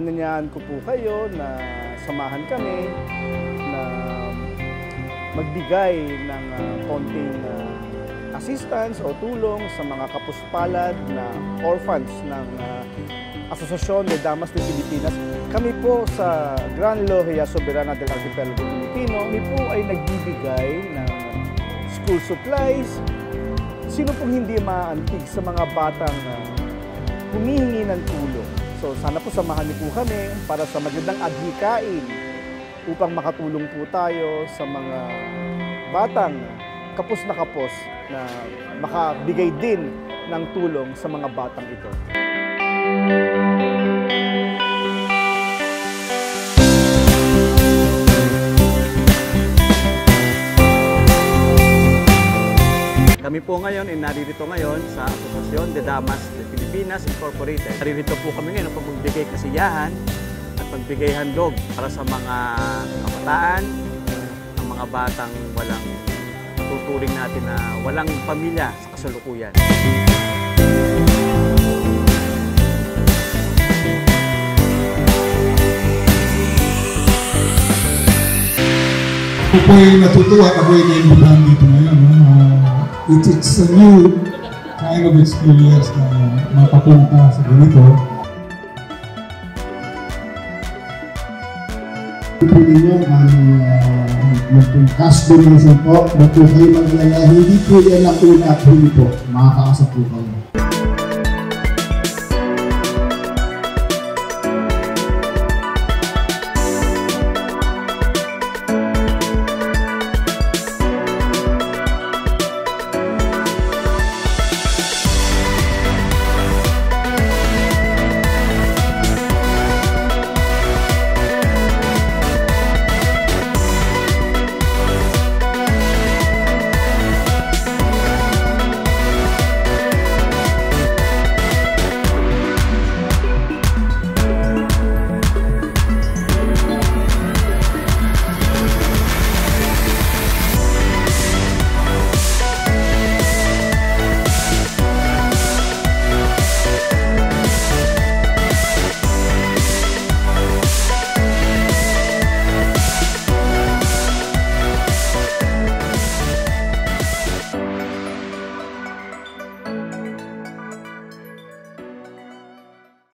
inaanyayahan ko po kayo na samahan kami na magbigay ng konting assistance o tulong sa mga kapuspalad na orphans ng Asociación de Damas de Filipinas. Kami po sa Gran Logia Soberana del Archipelago Pilipino, kami po ay nagbibigay ng school supplies. Sino pong hindi maaantig sa mga batang humihingi ng tulong? So sana po samahan niyo po kami para sa magandang adhikain upang makatulong po tayo sa mga batang kapos na makabigay din ng tulong sa mga batang ito. Kami po ngayon ay naririto ngayon sa Asociación de Damas de Filipinas Incorporated. Naririto po kami ngayon upang magbigay kasiyahan at magbigay handog para sa mga kabataan, ang mga batang walang tuturing natin na walang pamilya sa kasalukuyan. Ako po ay natutuwa at ako ay naimbitahan dito ngayon. It's a new kind of experience na mapapunta sa ganito. Po ninyo ang mag-cash donation po, ba't po kayo maglala, hindi po yan ang una at huli po, makakaasa po kayo.